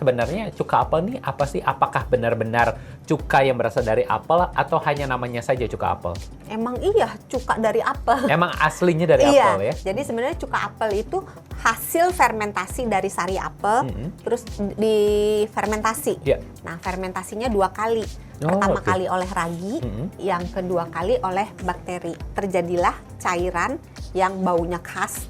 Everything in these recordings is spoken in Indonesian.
sebenarnya cuka apel nih apa sih? Apakah benar-benar cuka yang berasal dari apel atau hanya namanya saja cuka apel? Emang iya cuka dari apel. Emang aslinya dari Iya, apel ya? jadi sebenarnya cuka apel itu hasil fermentasi dari sari apel, terus difermentasi. Iya. Nah, fermentasinya 2 kali. Oh, Pertama oke. kali oleh ragi, yang kedua kali oleh bakteri. Terjadilah cairan yang baunya khas,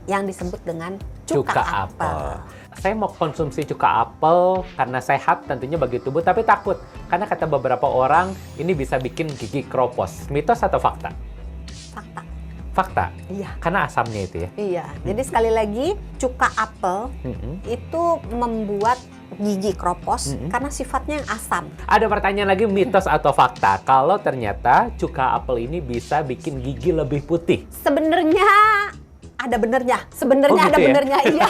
yang disebut dengan cuka apel. Saya mau konsumsi cuka apel karena sehat tentunya bagi tubuh, tapi takut karena kata beberapa orang ini bisa bikin gigi kropos. Mitos atau fakta? Fakta. Fakta? Iya. Karena asamnya itu ya? Iya, jadi sekali lagi cuka apel itu membuat gigi kropos karena sifatnya yang asam. Ada pertanyaan lagi, mitos atau fakta? Kalau ternyata cuka apel ini bisa bikin gigi lebih putih. Sebenarnya ada benernya, sebenarnya Oh, gitu ada ya? benernya, iya.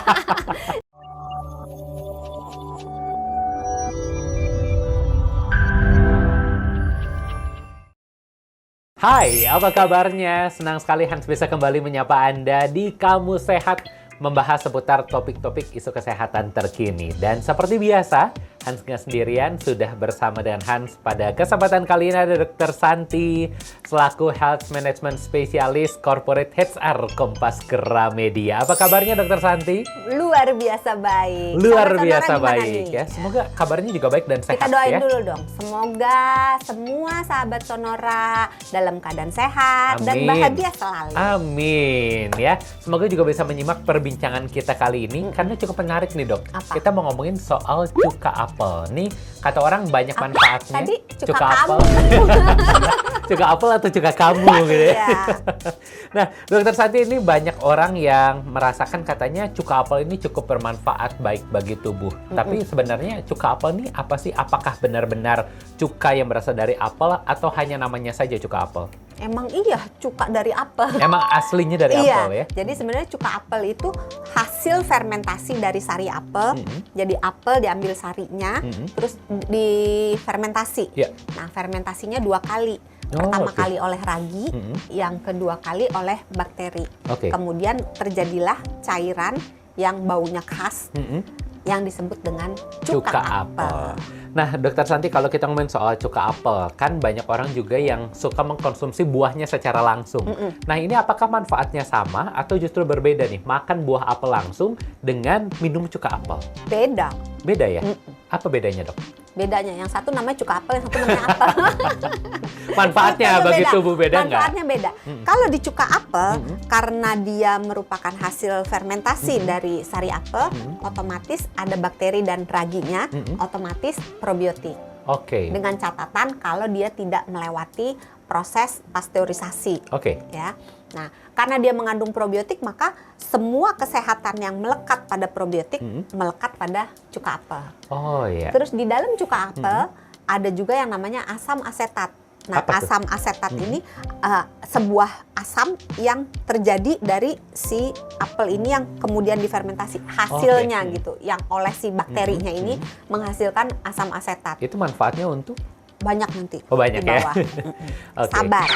Hai, apa kabarnya? Senang sekali Hans bisa kembali menyapa Anda di Kamu Sehat, membahas seputar topik-topik isu kesehatan terkini. Dan seperti biasa, Hans nggak sendirian, sudah bersama dengan Hans. Pada kesempatan kali ini ada Dr. Santi, selaku Health Management Specialist Corporate HR Kompas Gramedia. Apa kabarnya Dr. Santi? Luar biasa baik. Luar Sahabat biasa Sonora gimana baik nih? ya. Semoga kabarnya juga baik dan sehat Kita doain ya. dulu dong. Semoga semua sahabat Sonora dalam keadaan sehat dan Amin. bahagia selalu. Amin ya. Semoga juga bisa menyimak perbincangan kita kali ini karena cukup menarik nih dok. Apa? Kita mau ngomongin soal cuka apel. Nih kata orang banyak manfaatnya. Tadi cuka apel. kamu. Cuka apel atau cuka kamu gitu ya. Iya. Nah, Dokter Santi, ini banyak orang yang merasakan katanya cuka apel ini cukup bermanfaat baik bagi tubuh. Tapi sebenarnya cuka apel ini apa sih? Apakah benar-benar cuka yang berasal dari apel atau hanya namanya saja cuka apel? Emang iya cuka dari apel. Emang aslinya dari Iya, apel ya? jadi sebenarnya cuka apel itu hasil fermentasi dari sari apel. Jadi apel diambil sarinya, terus difermentasi. Iya. Nah, fermentasinya 2 kali. Oh, Pertama oke. kali oleh ragi, yang kedua kali oleh bakteri. Oke. Kemudian terjadilah cairan yang baunya khas, yang disebut dengan cuka apel. Nah, Dokter Santi, kalau kita ngomongin soal cuka apel, kan banyak orang juga yang suka mengkonsumsi buahnya secara langsung. Nah, ini apakah manfaatnya sama atau justru berbeda nih? Makan buah apel langsung dengan minum cuka apel. Beda. Beda ya? Apa bedanya, dok? Bedanya, yang satu namanya cuka apel, yang satu namanya apel. Manfaatnya Itu bagi tubuh beda nggak? Manfaatnya beda. Kalau di cuka apel, karena dia merupakan hasil fermentasi dari sari apel, otomatis ada bakteri dan raginya, otomatis probiotik. Oke. Dengan catatan kalau dia tidak melewati proses pasteurisasi. Oke. Ya. Nah, karena dia mengandung probiotik, maka semua kesehatan yang melekat pada probiotik melekat pada cuka apel. Oh iya. Terus di dalam cuka apel ada juga yang namanya asam asetat. Nah, Apa tuh? asam asetat ini sebuah asam yang terjadi dari si apel ini yang kemudian difermentasi hasilnya gitu. Yang oleh si bakterinya ini menghasilkan asam asetat. Itu manfaatnya untuk? Banyak nanti Oh, banyak di bawah. ya? Oke. Sabar.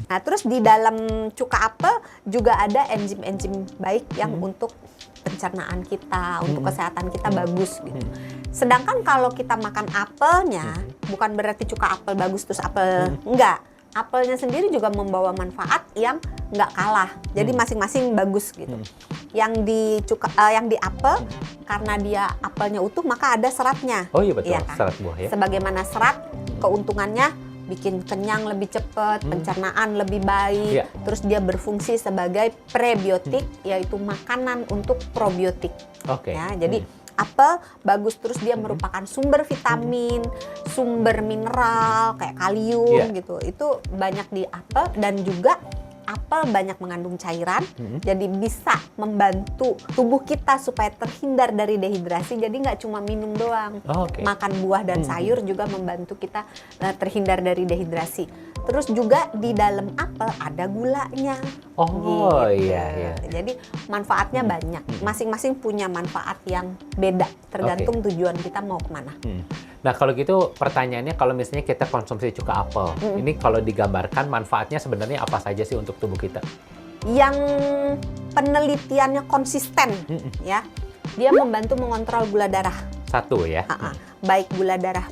Nah, terus di dalam cuka apel juga ada enzim-enzim baik yang untuk pencernaan kita, untuk kesehatan kita bagus gitu. Sedangkan kalau kita makan apelnya, bukan berarti cuka apel bagus terus apel enggak. Apelnya sendiri juga membawa manfaat yang enggak kalah. Jadi masing-masing bagus gitu. Yang di apel karena dia apelnya utuh maka ada seratnya. Oh iya betul, Iya kan? serat buah ya. Sebagaimana serat, keuntungannya bikin kenyang lebih cepat, pencernaan lebih baik, Iya. terus dia berfungsi sebagai prebiotik, yaitu makanan untuk probiotik. Oke. Ya, jadi apel bagus, terus dia merupakan sumber vitamin, sumber mineral kayak kalium Iya. gitu. Itu banyak di apel dan juga apel banyak mengandung cairan, jadi bisa membantu tubuh kita supaya terhindar dari dehidrasi. Jadi nggak cuma minum doang, Oh, oke. makan buah dan sayur juga membantu kita terhindar dari dehidrasi. Terus juga di dalam apel ada gulanya. Oh Gitu. iya iya. Jadi manfaatnya banyak. Masing-masing punya manfaat yang beda, tergantung tujuan kita mau kemana. Nah kalau gitu pertanyaannya, kalau misalnya kita konsumsi cuka apel, ini kalau digambarkan manfaatnya sebenarnya apa saja sih untuk tubuh kita? Yang penelitiannya konsisten, ya, dia membantu mengontrol gula darah. Satu ya. Baik gula darah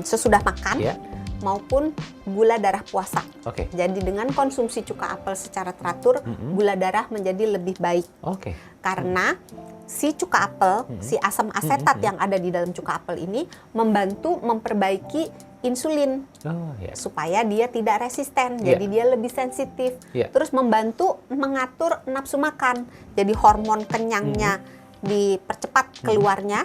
sesudah makan Ya. maupun gula darah puasa. Oke. Jadi dengan konsumsi cuka apel secara teratur, gula darah menjadi lebih baik. Oke. Karena si cuka apel, si asam asetat yang ada di dalam cuka apel ini membantu memperbaiki insulin Oh, ya. supaya dia tidak resisten, Iya. jadi dia lebih sensitif. Iya. Terus membantu mengatur nafsu makan, jadi hormon kenyangnya dipercepat keluarnya,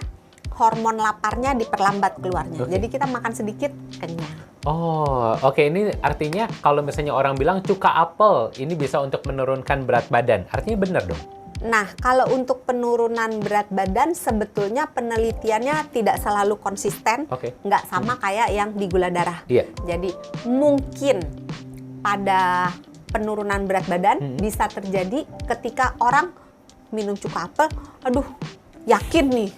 hormon laparnya diperlambat keluarnya. Oke. Jadi kita makan sedikit kenyang. Oh, oke. Ini artinya kalau misalnya orang bilang cuka apel ini bisa untuk menurunkan berat badan. Artinya benar dong? Nah, kalau untuk penurunan berat badan sebetulnya penelitiannya tidak selalu konsisten, Oke. nggak sama kayak yang di gula darah. Iya. Jadi mungkin pada penurunan berat badan bisa terjadi ketika orang minum cuka apel, aduh yakin nih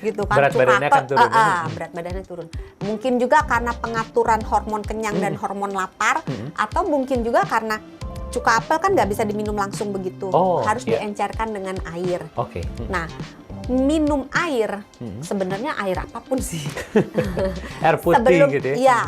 gitu kan, Berat cuka badannya apel, akan turun, ya? berat badannya turun. Mungkin juga karena pengaturan hormon kenyang dan hormon lapar, atau mungkin juga karena cuka apel kan nggak bisa diminum langsung begitu, Oh, harus iya. diencerkan dengan air. Oke. Nah, minum air sebenarnya air apapun sih. Air putih gitu ya? Iya,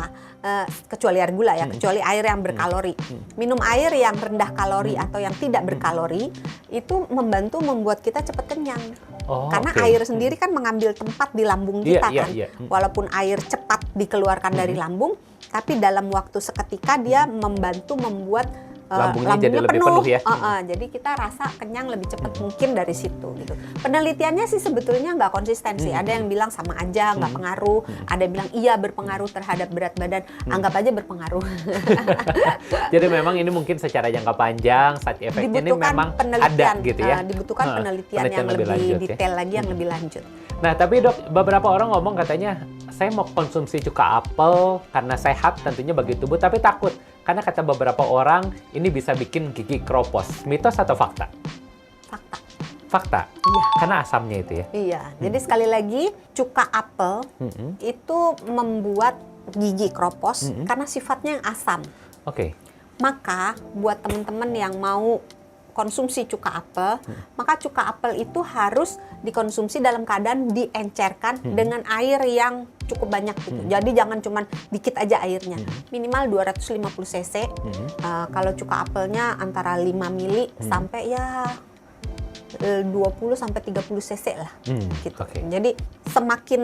kecuali air gula ya, kecuali air yang berkalori. Minum air yang rendah kalori atau yang tidak berkalori itu membantu membuat kita cepat kenyang. Oh, Karena oke. air sendiri kan mengambil tempat di lambung Iya, kita iya, kan. iya. Walaupun air cepat dikeluarkan dari lambung, tapi dalam waktu seketika dia membantu membuat Lambungnya jadi lebih penuh ya? Jadi kita rasa kenyang lebih cepat mungkin dari situ gitu. Penelitiannya sih sebetulnya nggak konsisten sih. Ada yang bilang sama aja nggak pengaruh, ada yang bilang iya berpengaruh terhadap berat badan. Anggap aja berpengaruh. Jadi memang ini mungkin secara jangka panjang side effect-nya ini Dibutuhkan memang penelitian, ada gitu ya? dibutuhkan penelitian yang lebih lanjut ya? detail lagi, yang lebih lanjut. Nah, tapi dok, beberapa orang ngomong katanya, saya mau konsumsi cuka apel karena sehat tentunya bagi tubuh, tapi takut. Karena kata beberapa orang, ini bisa bikin gigi keropos. Mitos atau fakta? Fakta. Fakta? Iya. Karena asamnya itu ya? Iya, jadi sekali lagi cuka apel itu membuat gigi keropos karena sifatnya yang asam. Oke. Maka buat teman-teman yang mau konsumsi cuka apel, maka cuka apel itu harus dikonsumsi dalam keadaan diencerkan dengan air yang cukup banyak gitu. Jadi jangan cuman dikit aja airnya. Minimal 250 cc. Kalau cuka apelnya antara 5 mili sampai ya 20 sampai 30 cc lah. Gitu. Oke. Jadi semakin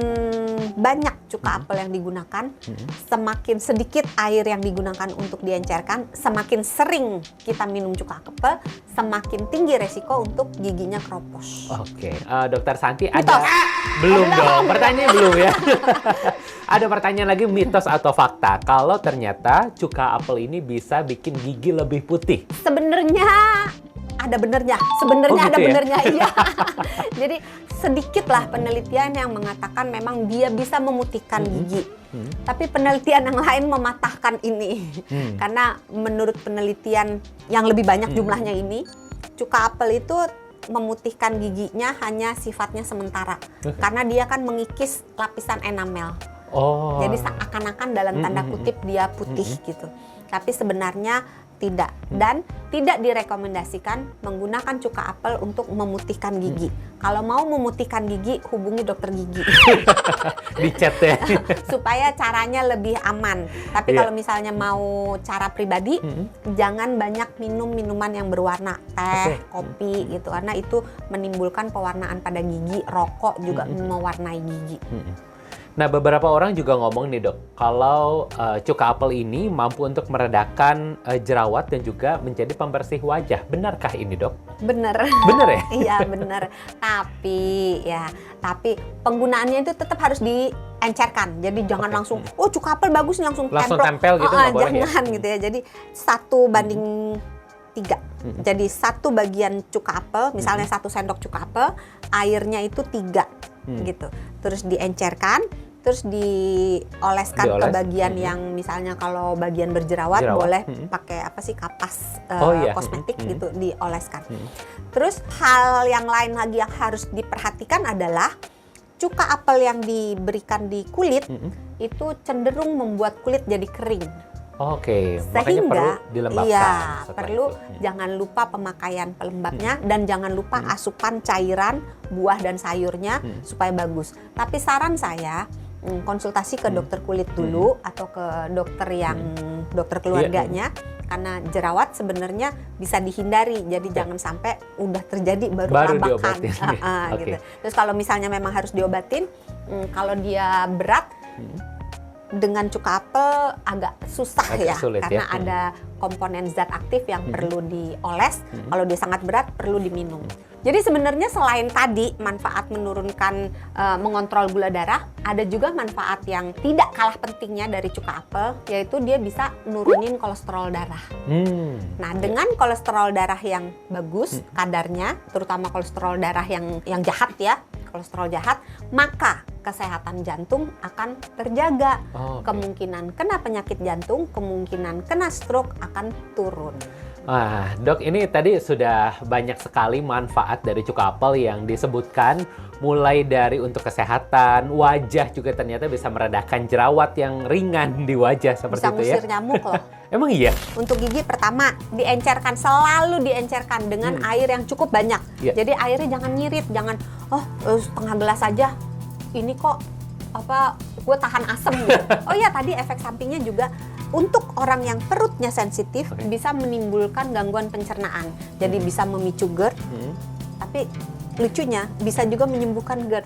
banyak cuka apel yang digunakan, semakin sedikit air yang digunakan untuk diencerkan, semakin sering kita minum cuka apel, semakin tinggi resiko untuk giginya keropos. Oke. Dokter Santi Mitos. ada... Belum dong, pertanyaan belum ya. Ada pertanyaan lagi, mitos atau fakta? Kalau ternyata cuka apel ini bisa bikin gigi lebih putih. Sebenarnya ada benernya, sebenarnya Oh, gitu ada ya? benernya, iya. Jadi sedikit lah penelitian yang mengatakan memang dia bisa memutihkan gigi. Tapi penelitian yang lain mematahkan ini. Karena menurut penelitian yang lebih banyak jumlahnya ini, cuka apel itu memutihkan giginya hanya sifatnya sementara. Karena dia kan mengikis lapisan enamel. Oh. Jadi seakan-akan dalam tanda kutip dia putih gitu. Tapi sebenarnya tidak. Dan tidak direkomendasikan menggunakan cuka apel untuk memutihkan gigi. Kalau mau memutihkan gigi, hubungi dokter gigi. Di chat ya. Supaya caranya lebih aman. Tapi Iya. kalau misalnya mau cara pribadi, jangan banyak minum minuman yang berwarna, teh, kopi gitu, karena itu menimbulkan pewarnaan pada gigi. Rokok juga mewarnai gigi. Nah, beberapa orang juga ngomong nih dok, kalau cuka apel ini mampu untuk meredakan jerawat dan juga menjadi pembersih wajah. Benarkah ini dok? Bener. Bener ya? Iya bener. Tapi penggunaannya itu tetap harus diencerkan. Jadi jangan Oke. langsung, oh cuka apel bagus langsung tempel gitu nggak boleh ya? jangan gitu ya. Jadi 1:3. Jadi 1 bagian cuka apel, misalnya 1 sendok cuka apel, airnya itu 3 gitu. Terus diencerkan, terus dioleskan ke Dioles. bagian yang misalnya kalau bagian berjerawat Jerawat. boleh pakai apa sih, kapas Oh, iya. kosmetik gitu, dioleskan. Terus hal yang lain lagi yang harus diperhatikan adalah cuka apel yang diberikan di kulit itu cenderung membuat kulit jadi kering. Oke, makanya Sehingga perlu dilembabkan. iya, setelah perlu itu. jangan lupa pemakaian pelembabnya dan jangan lupa asupan cairan buah dan sayurnya supaya bagus. Tapi saran saya konsultasi ke dokter kulit dulu atau ke dokter yang dokter keluarganya karena jerawat sebenarnya bisa dihindari. Jadi jangan sampai udah terjadi baru labakan. diobatin. Oke. Gitu. Terus kalau misalnya memang harus diobatin, kalau dia berat dengan cuka apel agak susah Agak ya sulit karena ya. ada komponen zat aktif yang perlu dioles. Kalau dia sangat berat perlu diminum. Jadi sebenarnya selain tadi manfaat menurunkan mengontrol gula darah, ada juga manfaat yang tidak kalah pentingnya dari cuka apel, yaitu dia bisa nurunin kolesterol darah. Nah, dengan kolesterol darah yang bagus kadarnya, terutama kolesterol darah yang jahat ya, kolesterol jahat, maka kesehatan jantung akan terjaga. Kemungkinan kena penyakit jantung, kemungkinan kena stroke akan turun. Wah, Dok, ini tadi sudah banyak sekali manfaat dari cuka apel yang disebutkan, mulai dari untuk kesehatan, wajah juga ternyata bisa meredakan jerawat yang ringan di wajah seperti Bisa itu ya. ngusir nyamuk loh. Emang iya? Untuk gigi pertama, diencerkan, selalu diencerkan dengan air yang cukup banyak. Iya. Jadi airnya jangan nyirit, jangan setengah gelas aja. Ini kok gue tahan asam gitu. Oh iya, tadi efek sampingnya juga untuk orang yang perutnya sensitif bisa menimbulkan gangguan pencernaan. Jadi bisa memicu GERD, tapi lucunya bisa juga menyembuhkan GERD.